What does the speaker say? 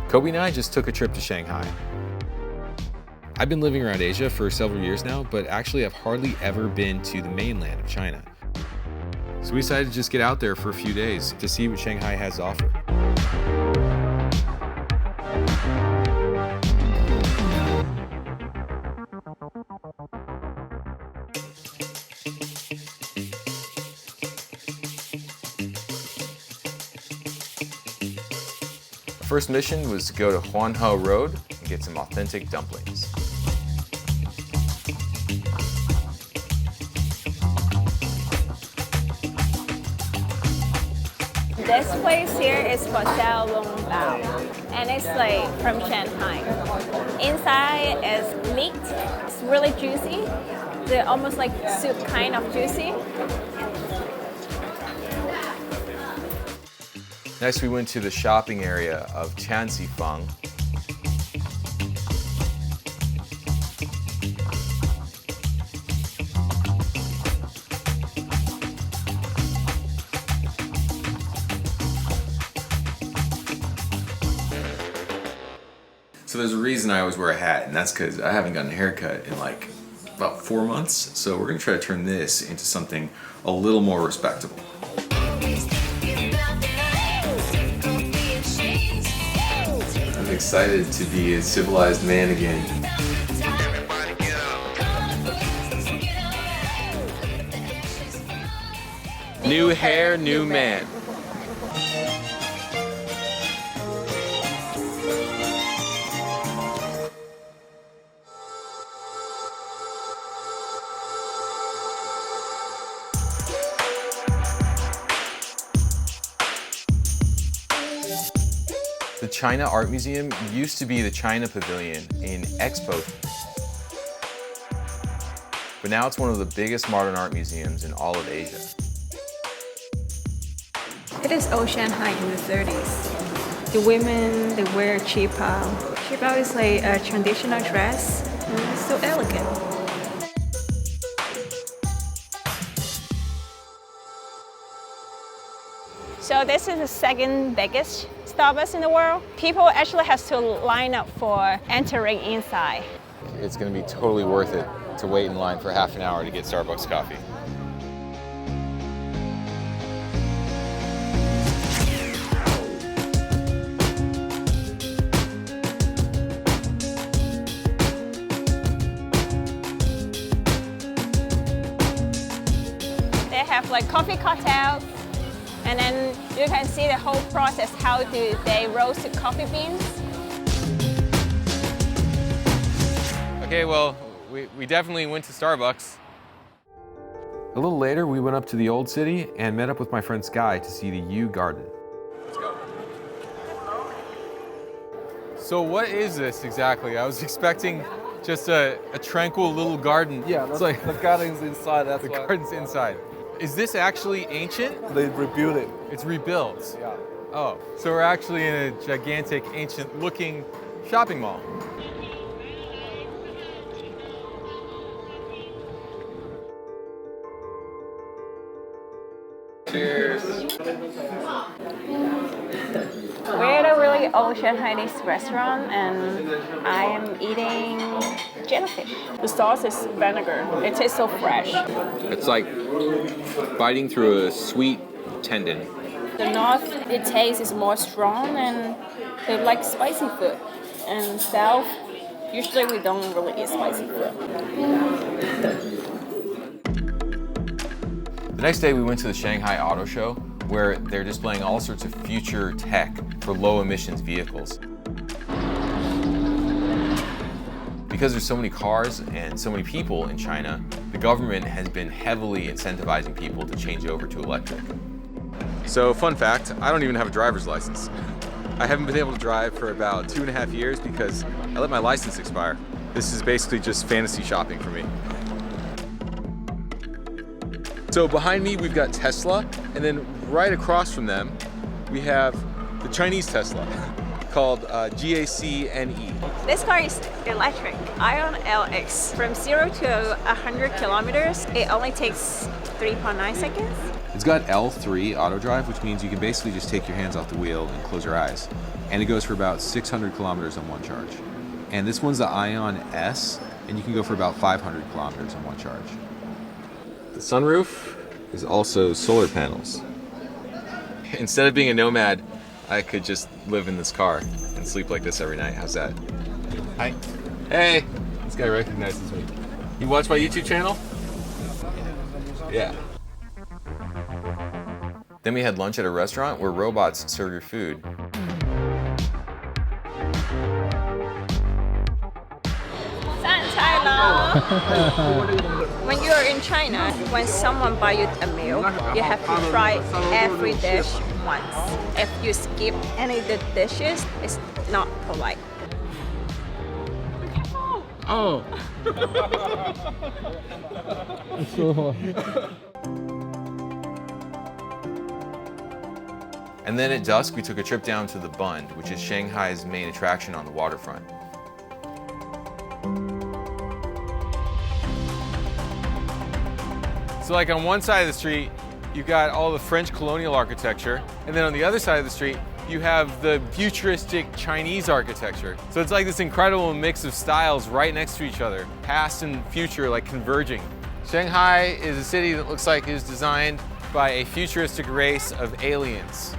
Kobe and I just took a trip to Shanghai. I've been living around Asia for several years now, but actually I've hardly ever been to the mainland of China. So we decided to just get out there for a few days to see what Shanghai has to offer. Our first mission was to go to Huanhe Road and get some authentic dumplings. This place here is for Xiaolongbao, and it's like from Shanghai. Inside is meat. It's really juicy. They're almost like soup kind of juicy. Next, we went to the shopping area of Tianxifeng. So there's a reason I always wear a hat, and that's because I haven't gotten a haircut in like about 4 months. So we're gonna try to turn this into something a little more respectable. I'm excited to be a civilized man again. New hair, new man. The China Art Museum used to be the China Pavilion in Expo, but now it's one of the biggest modern art museums in all of Asia. It is old Shanghai in the 30s. The women, they wear qipao. Qipao is like a traditional dress, and it's so elegant. So this is the second biggest Starbucks in the world. People actually have to line up for entering inside. It's going to be totally worth it to wait in line for half an hour to get Starbucks coffee. They have like coffee cocktails, and then you can see the whole process. How do they roast the coffee beans? Okay, well, we definitely went to Starbucks. A little later, we went up to the Old City and met up with my friend Sky to see the Yew Garden. Let's go. So what is this exactly? I was expecting just a tranquil little garden. Yeah, it's like the garden's inside. That's the why. garden's inside. Is this actually ancient? They rebuilt it. It's rebuilt. Yeah. Oh, so we're actually in a gigantic, ancient-looking shopping mall. Cheers. We're at a really old Shanghainese restaurant, and I am eating jellyfish. The sauce is vinegar. It tastes so fresh. It's like biting through a sweet tendon. The north, the taste is more strong, and they like spicy food. And south, usually we don't really eat spicy food. The next day we went to the Shanghai Auto Show, where they're displaying all sorts of future tech for low emissions vehicles. Because there's so many cars and so many people in China, the government has been heavily incentivizing people to change over to electric. So, fun fact, I don't even have a driver's license. I haven't been able to drive for about 2.5 years because I let my license expire. This is basically just fantasy shopping for me. So behind me, we've got Tesla, and then right across from them, we have the Chinese Tesla called GAC-NE. This car is electric, Ion LX. From 0 to 100 kilometers, it only takes 3.9 seconds. It's got L3 auto drive, which means you can basically just take your hands off the wheel and close your eyes. And it goes for about 600 kilometers on one charge. And this one's the Ion S, and you can go for about 500 kilometers on one charge. The sunroof is also solar panels. Instead of being a nomad, I could just live in this car and sleep like this every night. How's that? Hi. Hey! This guy recognizes me. You watch my YouTube channel? Yeah. Then we had lunch at a restaurant where robots serve your food. When you're in China, when someone buys you a meal, you have to try every dish once. If you skip any of the dishes, it's not polite. Oh. And then at dusk, we took a trip down to the Bund, which is Shanghai's main attraction on the waterfront. So like on one side of the street, you've got all the French colonial architecture, and then on the other side of the street, you have the futuristic Chinese architecture. So it's like this incredible mix of styles right next to each other, past and future like converging. Shanghai is a city that looks like it was designed by a futuristic race of aliens.